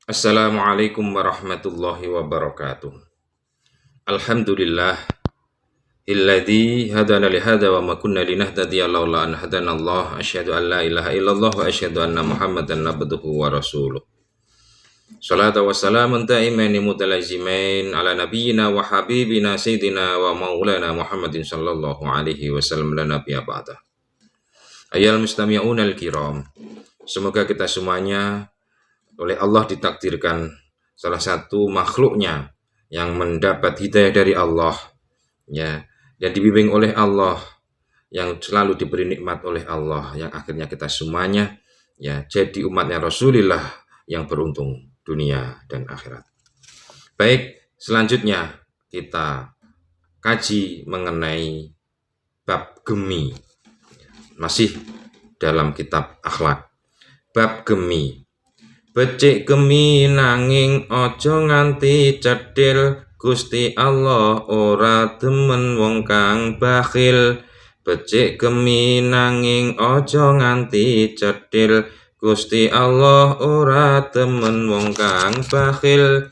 Assalamualaikum warahmatullahi wabarakatuh. Alhamdulillah alladzi hadana li hadza wa ma kunna linahtadiya laula an hadanallah. Asyhadu an la ilaha illallah wa asyhadu anna Muhammadan abduhu wa rasuluh. Salatu wa salamun ta'imaini mutalazimain ala nabiyyina wa habibina sayyidina wa maulana Muhammadin sallallahu alaihi wasallam la nabiyya ba'da. Ayyuhal mustami'un al-kiram. Semoga kita semuanya oleh Allah ditakdirkan salah satu makhluknya yang mendapat hidayah dari Allah, ya, dan dibimbing oleh Allah, yang selalu diberi nikmat oleh Allah, yang akhirnya kita semuanya ya jadi umatnya Rasulullah yang beruntung dunia dan akhirat. Baik, selanjutnya kita kaji mengenai bab gemi, masih dalam kitab akhlak. Bab gemi. Becik gemi nanging ojo nganti cedhil, Gusti Allah ora demen wong kang bakhil. Becik gemi nanging ojo nganti cedhil, Gusti Allah ora demen wong kang bakhil.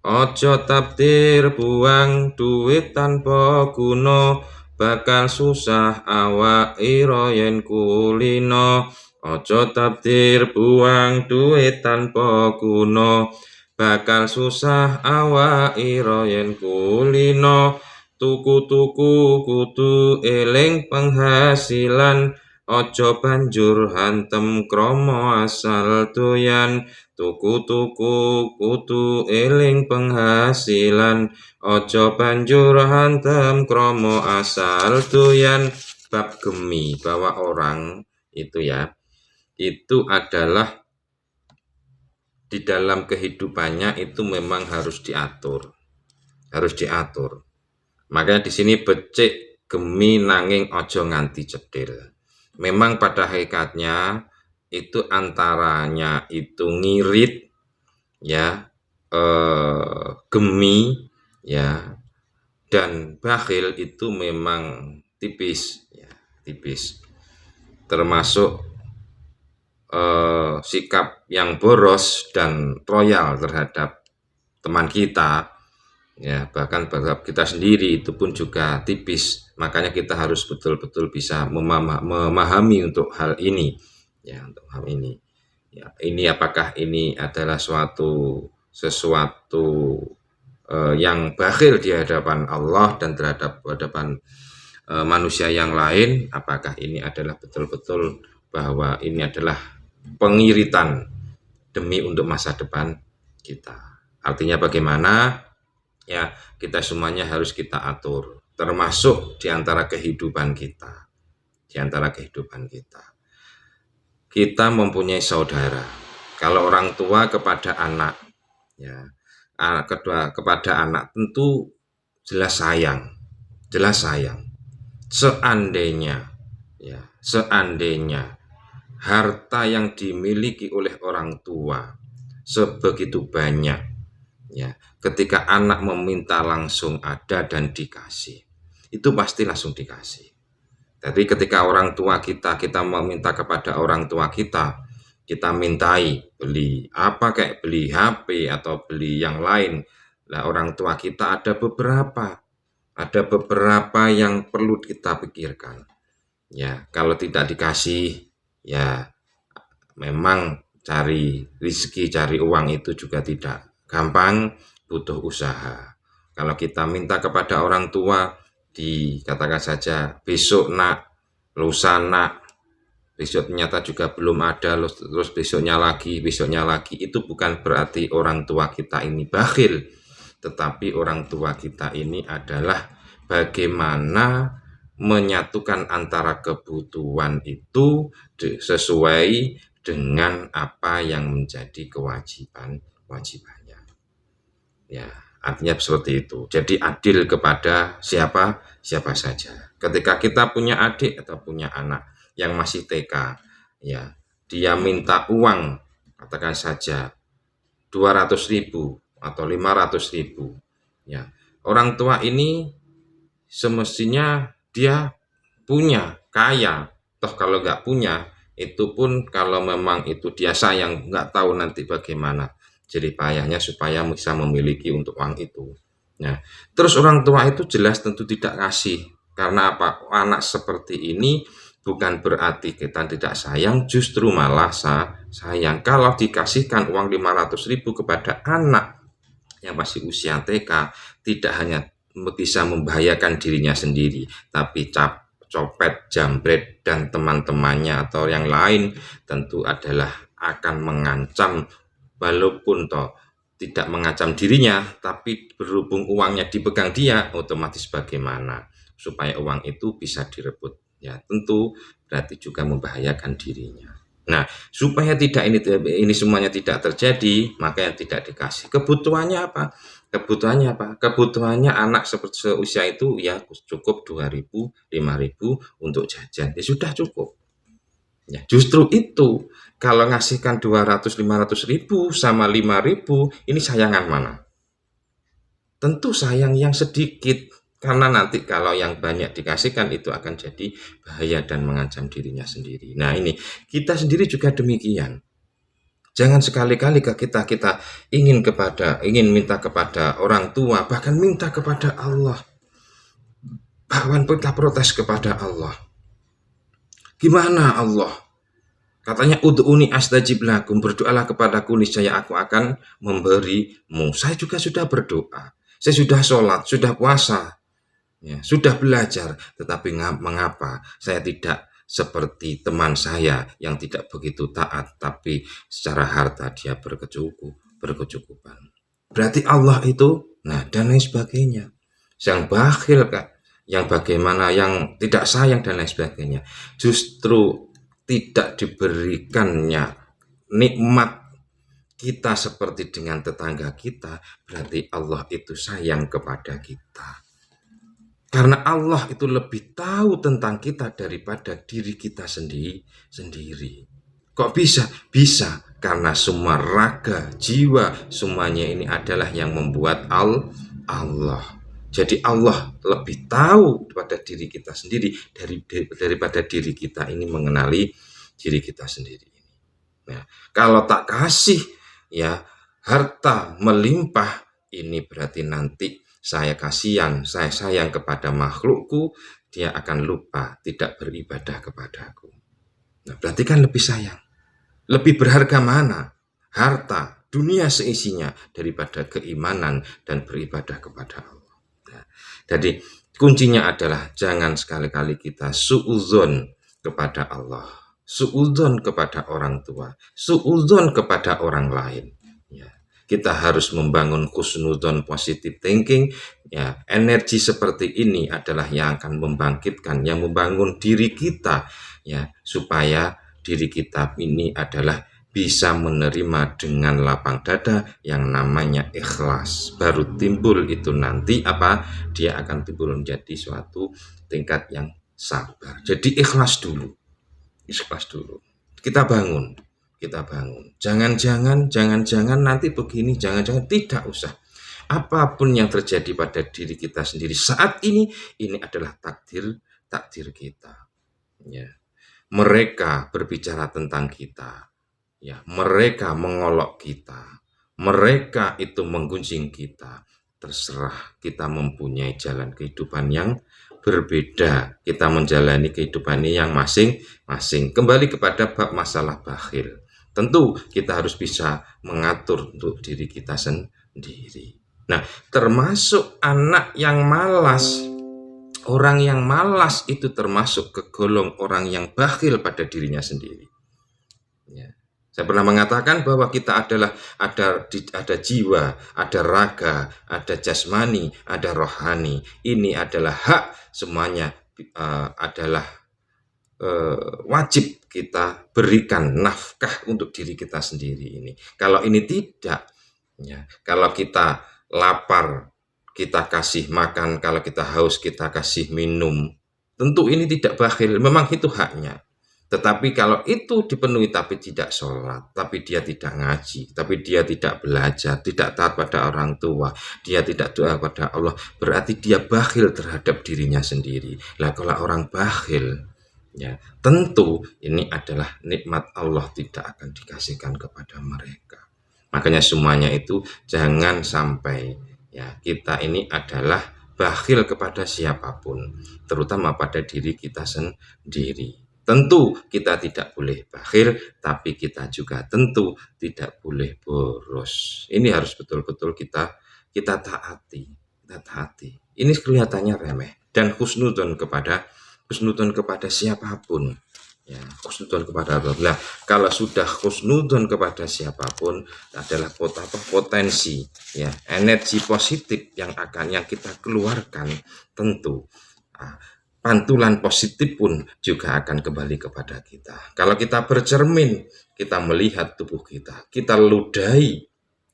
Ojo tabdir buang duit tanpa guna, bakal susah awak ira yen kulino. Ojo tabdir buang duit tanpa guna, bakal susah awak ira yen kulino. Tuku-tuku kudu eling penghasilan, ojo banjur hantem kromo asal doyan. Tuku-tuku kudu eling penghasilan, ojo banjur hantem kromo asal doyan. Bab gemi, bahwa orang itu ya, itu adalah di dalam kehidupannya itu memang harus diatur, Makanya di sini becik gemi nanging ojo nganti cedhil. Memang pada hakikatnya itu antaranya itu ngirit, ya, gemi, ya, dan bakhil itu memang tipis, ya, tipis. Termasuk sikap yang boros dan royal terhadap teman kita, ya, bahkan terhadap kita sendiri itu pun juga tipis. Makanya kita harus betul-betul bisa memahami untuk hal ini, ya, untuk hal ini. Ya, ini apakah ini adalah sesuatu yang bakhil di hadapan Allah dan terhadap hadapan manusia yang lain? Apakah ini adalah betul-betul bahwa ini adalah pengiritan demi untuk masa depan kita? Artinya bagaimana? Ya, kita semuanya harus kita atur, termasuk di antara kehidupan kita. Kita mempunyai saudara. Kalau orang tua kepada anak, ya, kedua kepada anak tentu jelas sayang. Seandainya harta yang dimiliki oleh orang tua sebegitu banyak, ya, ketika anak meminta langsung ada dan dikasih, itu pasti langsung dikasih. Jadi ketika orang tua kita meminta kepada orang tua kita mintai beli apa, kayak beli HP atau beli yang lain. Nah, orang tua kita ada beberapa yang perlu kita pikirkan. Ya, kalau tidak dikasih, ya memang cari rezeki, cari uang itu juga tidak gampang, butuh usaha. Kalau kita minta kepada orang tua, dikatakan saja besok nak, lusa nak, besok ternyata juga belum ada, terus besoknya lagi, itu bukan berarti orang tua kita ini bakhil, tetapi orang tua kita ini adalah bagaimana menyatukan antara kebutuhan itu sesuai dengan apa yang menjadi kewajibannya. Ya, artinya seperti itu. Jadi adil kepada siapa saja. Ketika kita punya adik atau punya anak yang masih TK, ya, dia minta uang, katakan saja 200.000 atau 500.000, ya, orang tua ini semestinya dia punya, kaya. Toh kalau nggak punya, itu pun kalau memang itu dia sayang, nggak tahu nanti bagaimana. jerih payahnya supaya bisa memiliki untuk uang itu. Nah, terus orang tua itu jelas tentu tidak ngasih. Karena apa? Anak seperti ini bukan berarti kita tidak sayang, justru malah sayang. Kalau dikasihkan uang 500.000 kepada anak yang masih usia TK, tidak hanya bisa membahayakan dirinya sendiri, tapi copet, jambret, dan teman-temannya atau yang lain tentu adalah akan mengancam, walaupun toh tidak mengancam dirinya, tapi berhubung uangnya dipegang dia, otomatis bagaimana supaya uang itu bisa direbut. Ya, tentu berarti juga membahayakan dirinya. Nah, supaya tidak ini semuanya tidak terjadi, maka yang tidak dikasih. Kebutuhannya apa? Kebutuhannya anak seperti seusia itu ya cukup 2.000, 5.000 untuk jajan. Ya sudah cukup. Ya, justru itu kalau ngasihkan 200-500.000 sama 5.000, ini sayangan mana? Tentu sayang yang sedikit, karena nanti kalau yang banyak dikasihkan itu akan jadi bahaya dan mengancam dirinya sendiri. Nah, ini kita sendiri juga demikian. Jangan sekali-kali kita ingin minta kepada orang tua, bahkan minta kepada Allah. Bahkan kita protes kepada Allah. Gimana Allah? Katanya ud'uni astajib lakum, berdoalah kepadaku niscaya aku akan memberimu. Saya juga sudah berdoa. Saya sudah sholat, sudah puasa, ya, sudah belajar. Tetapi mengapa saya tidak seperti teman saya yang tidak begitu taat, tapi secara harta dia berkecukupan. Berarti Allah itu, nah, dan lain sebagainya. Yang bakhil, Kak, yang bagaimana, yang tidak sayang dan lain sebagainya. Justru tidak diberikannya nikmat kita seperti dengan tetangga kita, berarti Allah itu sayang kepada kita. Karena Allah itu lebih tahu tentang kita daripada diri kita sendiri. Kok bisa? Bisa karena semua raga, jiwa, semuanya ini adalah yang membuat Allah. Jadi Allah lebih tahu pada diri kita sendiri daripada diri kita ini mengenali diri kita sendiri. Nah, kalau tak kasih, ya, harta melimpah, ini berarti nanti saya kasihan, saya sayang kepada makhlukku, dia akan lupa tidak beribadah kepadaku. Nah, berarti kan lebih sayang. Lebih berharga mana? Harta, dunia seisinya daripada keimanan dan beribadah kepada Allah. Nah, jadi kuncinya adalah jangan sekali-kali kita suudzon kepada Allah, suudzon kepada orang tua, suudzon kepada orang lain. Ya, kita harus membangun husnudzon, positive thinking. Ya, energi seperti ini adalah yang akan membangkitkan, yang membangun diri kita, ya, supaya diri kita ini adalah bisa menerima dengan lapang dada yang namanya ikhlas. Baru timbul itu nanti apa? Dia akan timbul menjadi suatu tingkat yang sabar. Jadi ikhlas dulu. Kita bangun. Jangan-jangan nanti begini, jangan-jangan, tidak usah. Apapun yang terjadi pada diri kita sendiri saat ini adalah takdir kita. Ya. Mereka berbicara tentang kita, ya, mereka mengolok kita, mereka itu menggunjing kita. Terserah kita mempunyai jalan kehidupan yang berbeda, kita menjalani kehidupan ini yang masing-masing. Kembali kepada bab masalah bakhil, tentu kita harus bisa mengatur untuk diri kita sendiri. Nah, termasuk anak yang malas. Orang yang malas itu termasuk kegolong orang yang bakhil pada dirinya sendiri. Ya. Saya pernah mengatakan bahwa kita ada jiwa, ada raga, ada jasmani, ada rohani. Ini adalah hak, semuanya adalah wajib kita berikan nafkah untuk diri kita sendiri ini. Kalau ini tidak, ya, kalau kita lapar, kita kasih makan, kalau kita haus kita kasih minum, tentu ini tidak bakhil, memang itu haknya. Tetapi kalau itu dipenuhi tapi tidak sholat, tapi dia tidak ngaji, tapi dia tidak belajar, tidak taat pada orang tua, dia tidak doa pada Allah, berarti dia bakhil terhadap dirinya sendiri. Lah kalau orang bakhil, ya, tentu ini adalah nikmat Allah tidak akan dikasihkan kepada mereka. Makanya semuanya itu jangan sampai ya kita ini adalah bakhil kepada siapapun, terutama pada diri kita sendiri. Tentu kita tidak boleh bakhil, tapi kita juga tentu tidak boleh boros. Ini harus betul-betul kita taati, kita taati. Ini kelihatannya remeh dan husnudon kepada siapapun. Ya, husnudon kepada Allah. Nah, kalau sudah husnudon kepada siapapun adalah potensi ya, energi positif yang kita keluarkan tentu pantulan positif pun juga akan kembali kepada kita. Kalau kita bercermin, kita melihat tubuh kita ludahi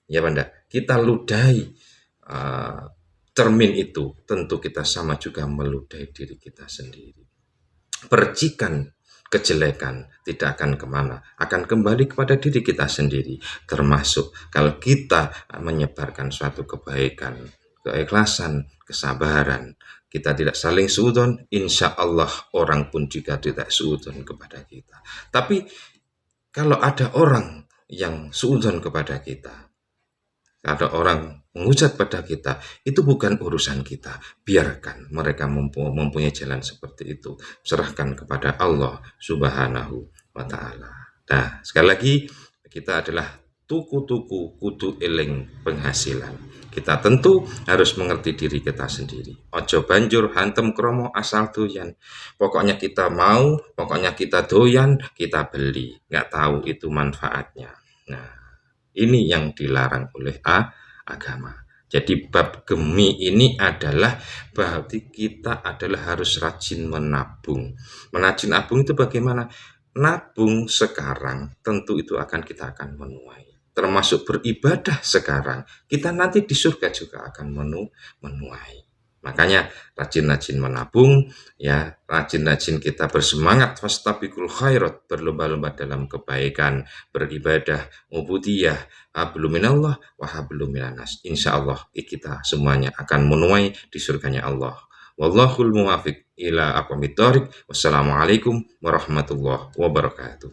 ya Banda, kita ludahi cermin itu, tentu kita sama juga meludahi diri kita sendiri. Percikan kejelekan tidak akan kemana, akan kembali kepada diri kita sendiri. Termasuk kalau kita menyebarkan suatu kebaikan, keikhlasan, kesabaran, kita tidak saling suudon, insya Allah orang pun juga tidak suudon kepada kita. Tapi kalau ada orang yang suudon kepada kita, ada orang menghujat pada kita, itu bukan urusan kita. Biarkan mereka mempunyai jalan seperti itu. Serahkan kepada Allah Subhanahu wa Ta'ala. Nah, sekali lagi, kita adalah tuku-tuku kudu eling penghasilan. Kita tentu harus mengerti diri kita sendiri. Ojo banjur hantem kromo asal doyan. Pokoknya kita mau, pokoknya kita doyan, kita beli. Nggak tahu itu manfaatnya. Nah, ini yang dilarang oleh agama. Jadi bab gemi ini adalah berarti kita adalah harus rajin menabung. Menajin nabung itu bagaimana? Nabung sekarang tentu itu kita akan menuai. Termasuk beribadah sekarang, kita nanti di surga juga akan menuai. Makanya rajin-rajin menabung, ya rajin-rajin kita bersemangat fastabiqul khairat, berlomba-lomba dalam kebaikan, beribadah, ubudiyah, hablum minallah wa hablum minannas. Insyaallah kita semuanya akan menuai di surganya Allah. Wallahul muwafiq ila aqwamit thoriq. Wassalamualaikum warahmatullahi wabarakatuh.